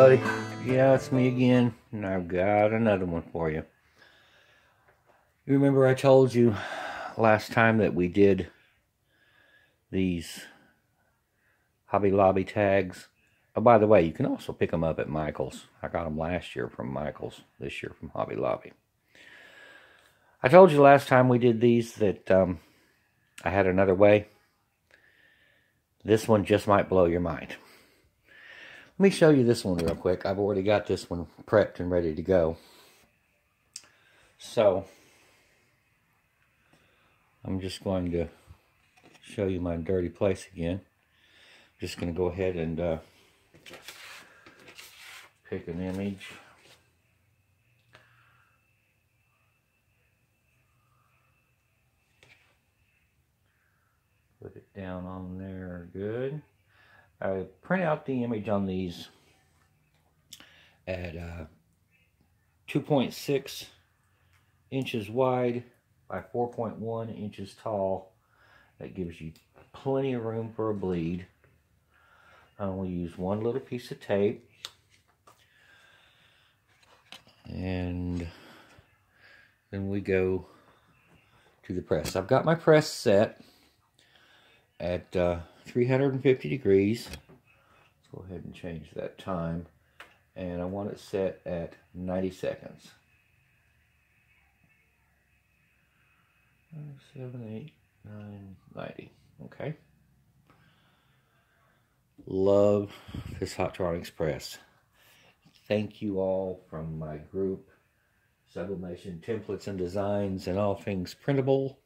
everybody. Yeah, it's me again, and I've got another one for you. You remember I told you last time that we did these Hobby Lobby tags? Oh, by the way, you can also pick them up at Michael's. I got them last year from Michael's, this year from Hobby Lobby. I told you last time we did these that I had another way. This one just might blow your mind. Let me show you this one real quick. I've already got this one prepped and ready to go. So, I'm just going to show you my dirty place again. I'm just going to go ahead and pick an image. Put it down on there, good. I print out the image on these at 2.6 inches wide by 4.1 inches tall. That gives you plenty of room for a bleed. I only use one little piece of tape. And then we go to the press. I've got my press set at 350 degrees. Let's go ahead and change that time. And I want it set at 90 seconds. 7, 8, 9, 90. Okay. Love this Hotronix press. Thank you all from my group, Sublimation Templates and Designs and All Things Printable,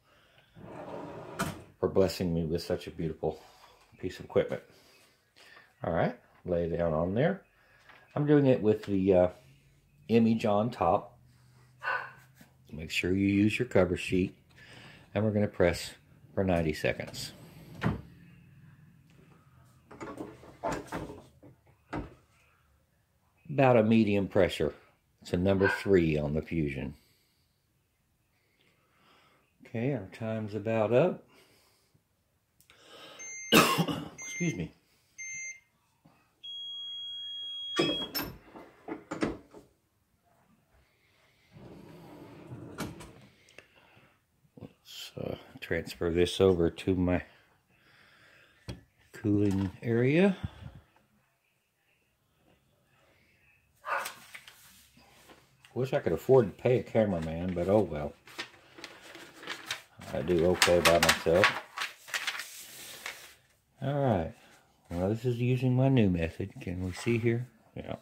for blessing me with such a beautiful piece of equipment. Alright, lay it down on there. I'm doing it with the image on top. Make sure you use your cover sheet. And we're going to press for 90 seconds. About a medium pressure. It's a number 3 on the Fusion. Okay, our time's about up. Excuse me. Let's transfer this over to my cooling area. Wish I could afford to pay a cameraman, but oh well. I do okay by myself. Alright. Well, this is using my new method. Can we see here? Yeah.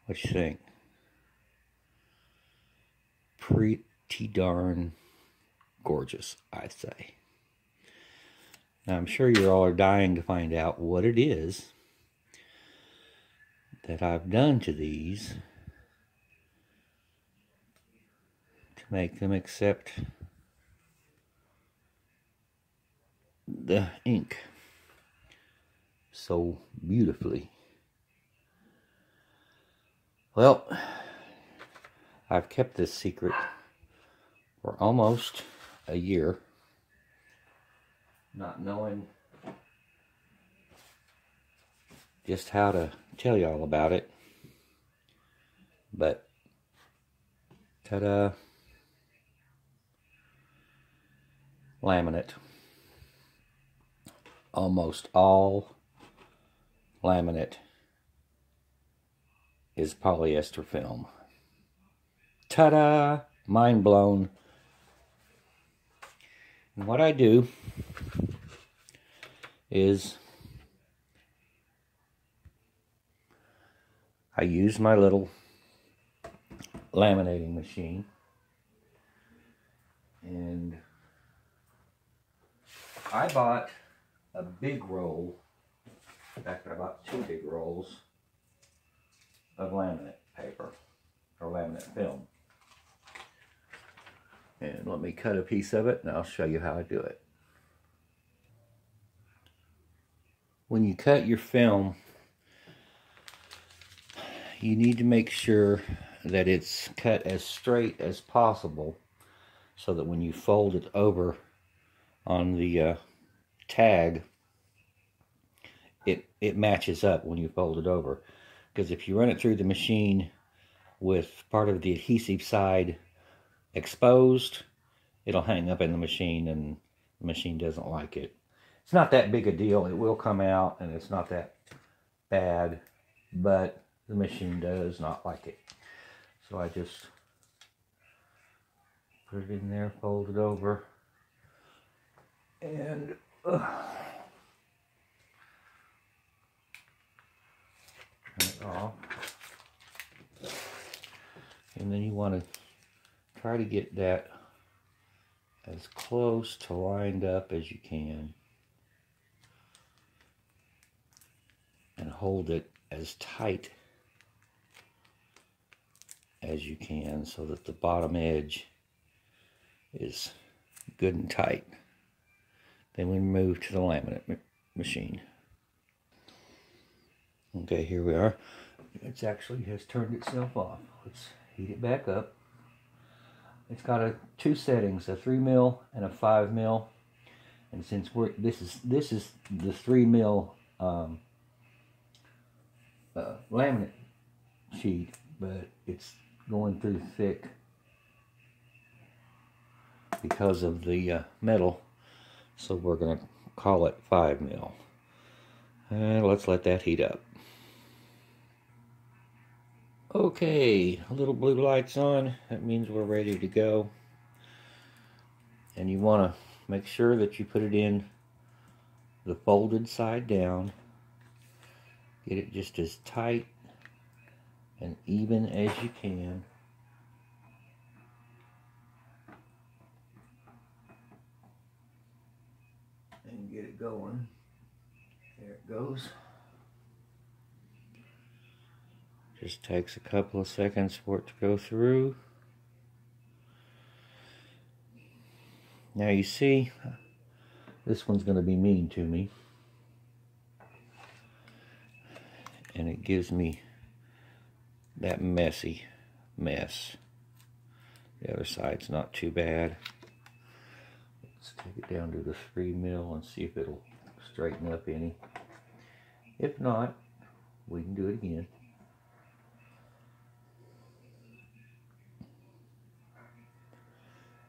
What you think? Pretty darn gorgeous, I'd say. Now, I'm sure you all are dying to find out what it is that I've done to these to make them accept the ink so beautifully. Well, I've kept this secret for almost a year, not knowing just how to tell y'all about it. But, ta-da, laminate. Almost all laminate is polyester film. Ta-da! Mind blown. And what I do is I use my little laminating machine, and I bought a big roll. In fact, I bought 2 big rolls of laminate paper or laminate film. And let me cut a piece of it and I'll show you how I do it. When you cut your film, you need to make sure that it's cut as straight as possible so that when you fold it over on the tag, it matches up when you fold it over. Because if you run it through the machine with part of the adhesive side exposed, it'll hang up in the machine, and the machine doesn't like it. It's not that big a deal. It will come out, and it's not that bad, but the machine does not like it. So I just put it in there, fold it over, and turn it off. And then you want to try to get that as close to lined up as you can, and hold it as tight as you can so that the bottom edge is good and tight. Then we move to the laminate machine. Okay, here we are. It actually has turned itself off. Let's heat it back up. It's got two settings, a 3mm and a 5mm. And since this is the 3mm laminate sheet, but it's going through thick because of the metal, so we're going to call it 5mm. And let's let that heat up. Okay, a little blue light's on. That means we're ready to go. And you want to make sure that you put it in the folded side down. Get it just as tight and even as you can. And get it going. There it goes. Just takes a couple of seconds for it to go through. Now you see, this one's going to be mean to me. And it gives me that messy mess. The other side's not too bad. Let's take it down to the 3mm and see if it'll straighten up any. If not, we can do it again.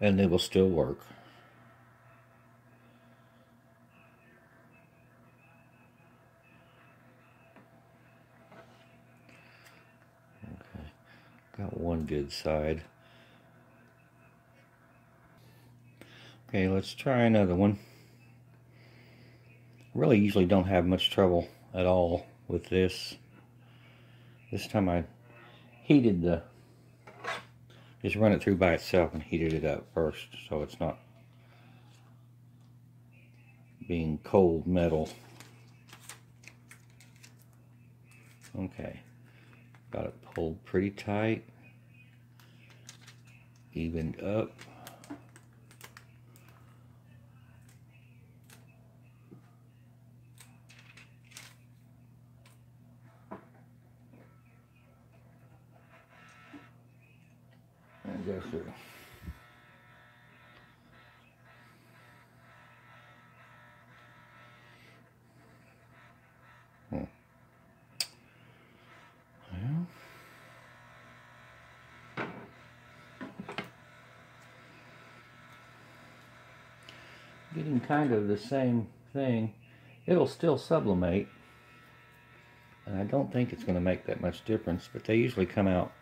And they will still work. Okay, got one good side. Okay, let's try another one. Really usually don't have much trouble at all with this. This time I heated just run it through by itself and heated it up first, so it's not being cold metal. Okay, got it pulled pretty tight, evened up. And go through. Well, getting kind of the same thing. It'll still sublimate, and I don't think it's going to make that much difference, but they usually come out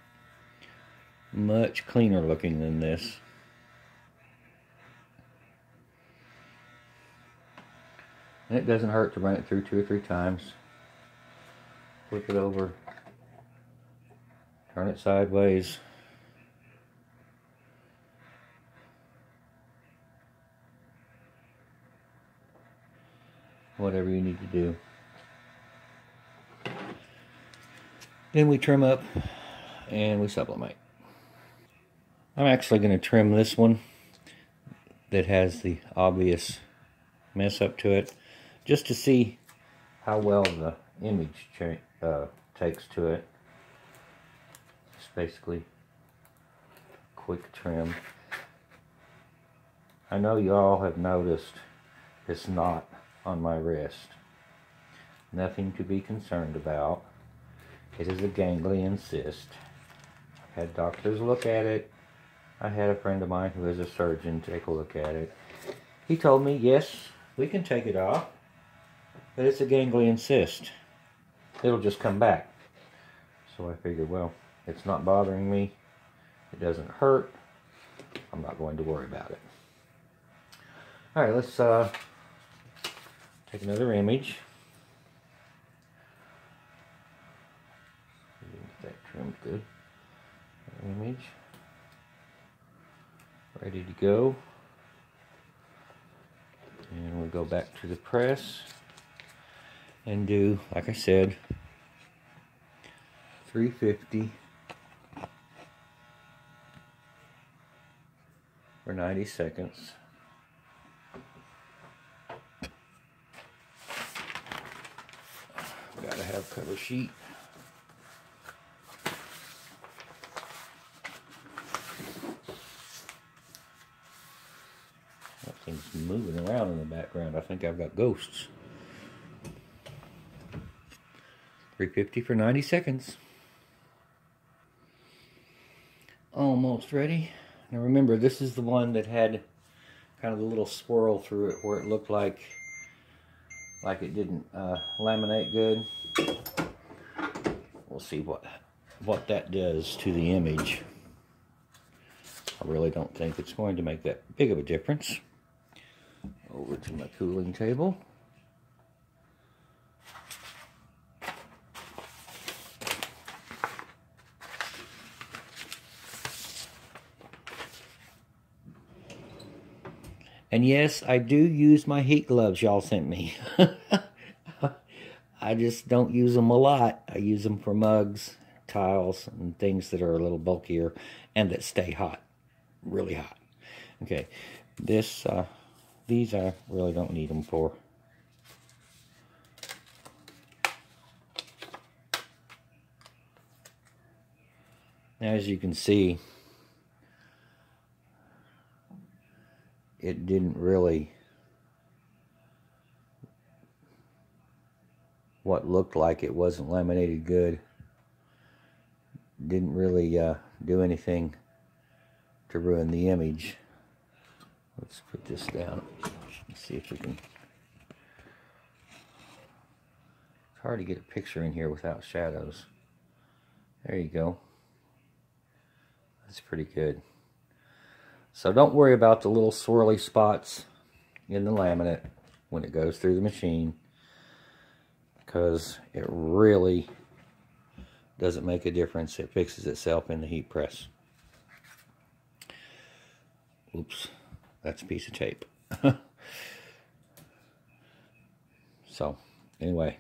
much cleaner looking than this. And it doesn't hurt to run it through 2 or 3 times. Flip it over, turn it sideways. Whatever you need to do. Then we trim up and we sublimate. I'm actually going to trim this one that has the obvious mess up to it, just to see how well the image takes to it. basically quick trim. I know you all have noticed this knot on my wrist. Nothing to be concerned about. It is a ganglion cyst. I've had doctors look at it. I had a friend of mine who is a surgeon take a look at it. He told me, yes, we can take it off, but it's a ganglion cyst. It'll just come back. So I figured, well, it's not bothering me. It doesn't hurt. I'm not going to worry about it. All right, let's take another image. Get that trimmed good. Image. Ready to go. And we'll go back to the press and do, like I said, 350 for 90 seconds. Gotta have cover sheet. That thing's moving around in the background. I think I've got ghosts. 350 for 90 seconds. Almost ready. Now remember, this is the one that had kind of a little swirl through it where it looked like it didn't laminate good. We'll see what that does to the image. I really don't think it's going to make that big of a difference. Over to my cooling table. And yes, I do use my heat gloves y'all sent me. I just don't use them a lot. I use them for mugs, tiles, and things that are a little bulkier and that stay hot, really hot. Okay, these I really don't need them for. Now, as you can see, it didn't really, what looked like it wasn't laminated good, didn't really do anything to ruin the image. Let's put this down. Let's see if we can. It's hard to get a picture in here without shadows. There you go. That's pretty good. So don't worry about the little swirly spots in the laminate when it goes through the machine, because it really doesn't make a difference. It fixes itself in the heat press. Oops, that's a piece of tape. So anyway,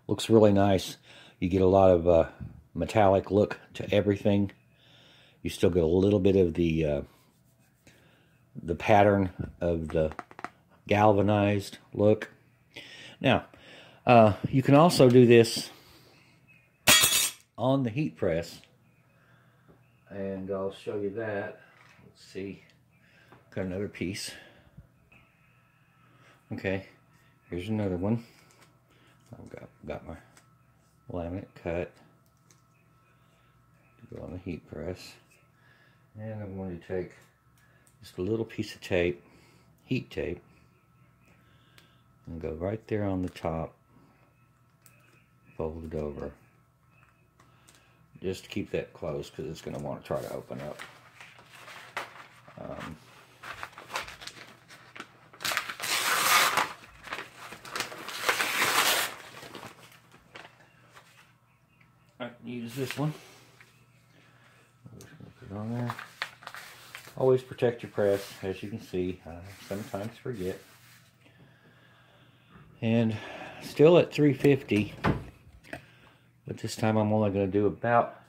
looks really nice. You get a lot of metallic look to everything. You still get a little bit of the pattern of the galvanized look. Now, you can also do this on the heat press, and I'll show you that. Let's see, got another piece. Okay, here's another one. I've got my laminate cut to go on the heat press, and I'm going to take just a little piece of tape, heat tape, and go right there on the top, fold it over, just to keep that closed because it's going to want to try to open up. I can use this one. I'm just going to put it on there. Always protect your press, as you can see. I sometimes forget. And still at 350, but this time I'm only going to do about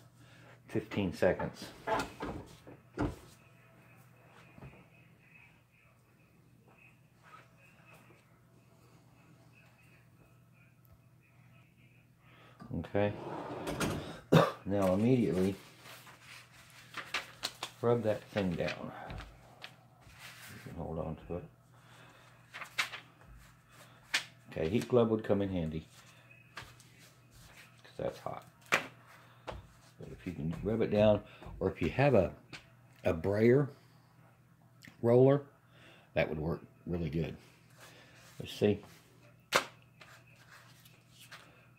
15 seconds. Okay. Now immediately scrub that thing down. You can hold on to it. Okay, heat glove would come in handy because that's hot. But if you can rub it down, or if you have a brayer roller, that would work really good. Let's see.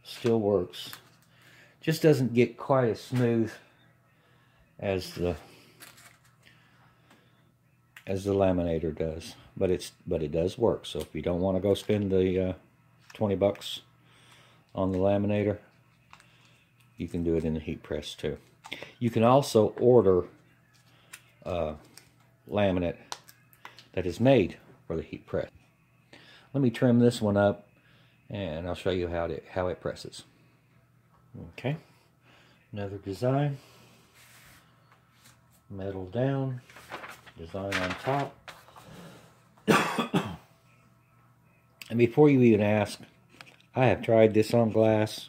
Still works. Just doesn't get quite as smooth as the laminator does, but it does work. So if you don't want to go spend the 20 bucks on the laminator, you can do it in the heat press too. You can also order laminate that is made for the heat press. Let me trim this one up and I'll show you how it presses. Okay, another design. Metal down, design on top. And before you even ask, I have tried this on glass,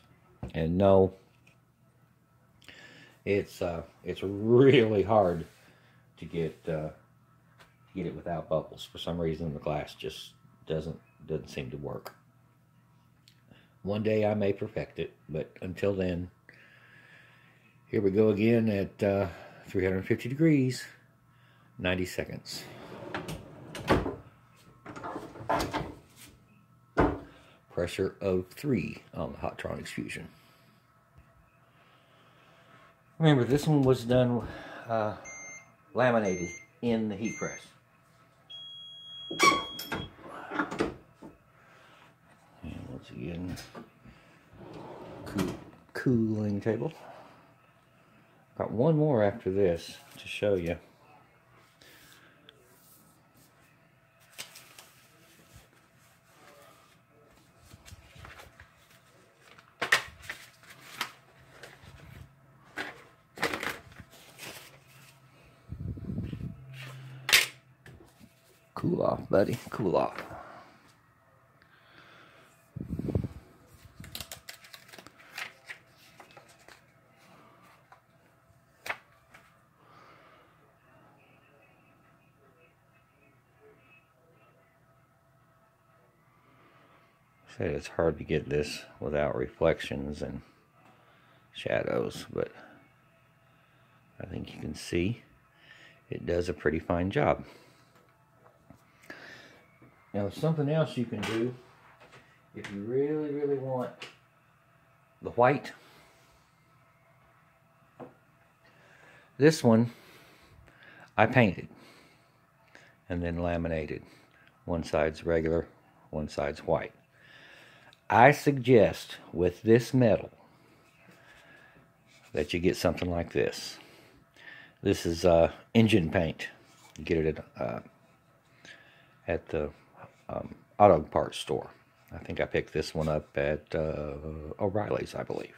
and no, it's really hard to get it without bubbles. For some reason, the glass just doesn't seem to work. One day I may perfect it, but until then, here we go again at 350 degrees, 90 seconds. Pressure of 3 on the Hottronics Fusion. Remember, this one was done laminated in the heat press. And once again, cooling table. Got one more after this to show you. Cool off, buddy. Cool off. Say it's hard to get this without reflections and shadows, but I think you can see it does a pretty fine job. Now, something else you can do if you really, really want the white. This one I painted and then laminated. One side's regular, one side's white. I suggest with this metal that you get something like this. This is engine paint. You get it at the auto parts store. I think I picked this one up at O'Reilly's, I believe.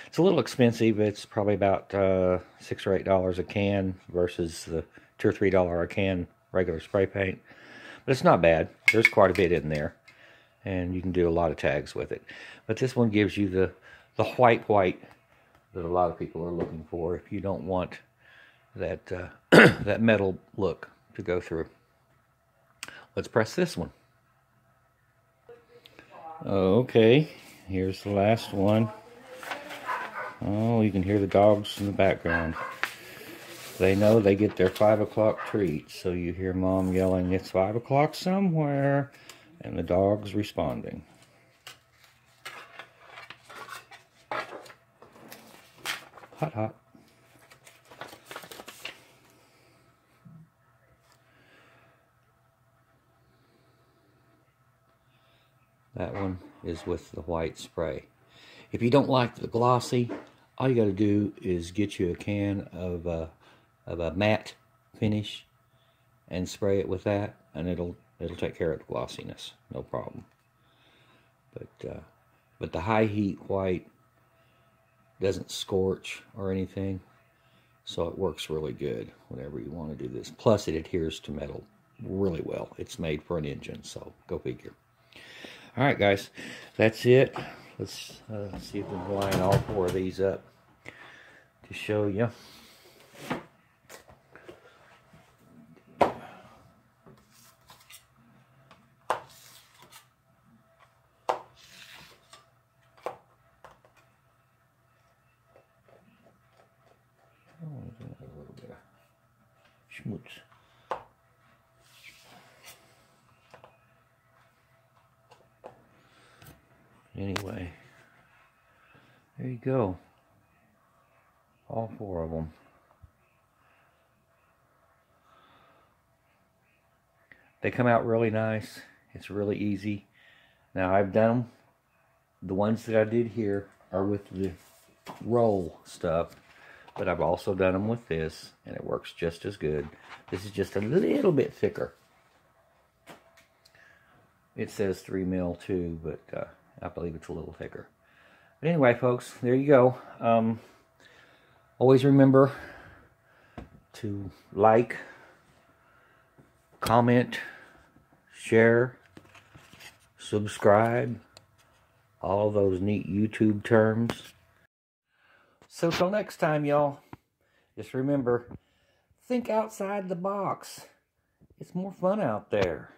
It's a little expensive. It's probably about $6 or $8 a can versus the $2 or $3 a can regular spray paint. But it's not bad. There's quite a bit in there, and you can do a lot of tags with it. But this one gives you the white that a lot of people are looking for if you don't want that that metal look to go through. Let's press this one. Okay, here's the last one. Oh, you can hear the dogs in the background. They know they get their 5 o'clock treat, so you hear Mom yelling, "It's 5 o'clock somewhere," and the dog's responding. Hot, hot. That one is with the white spray. If you don't like the glossy, all you got to do is get you a can of a matte finish and spray it with that, and it'll take care of the glossiness, no problem. But the high heat white doesn't scorch or anything, so it works really good whenever you want to do this. Plus, it adheres to metal really well. It's made for an engine, so go figure. All right, guys, that's it. Let's see if we can line all 4 of these up to show you. bit of schmutz. Anyway, there you go. All 4 of them. They come out really nice. It's really easy. Now I've done them. The ones that I did here are with the roll stuff, but I've also done them with this, and it works just as good. This is just a little bit thicker. It says 3 mil too, but I believe it's a little thicker. But anyway, folks, there you go. Always remember to like, comment, share, subscribe, all those neat YouTube terms. So till next time, y'all, just remember, think outside the box. It's more fun out there.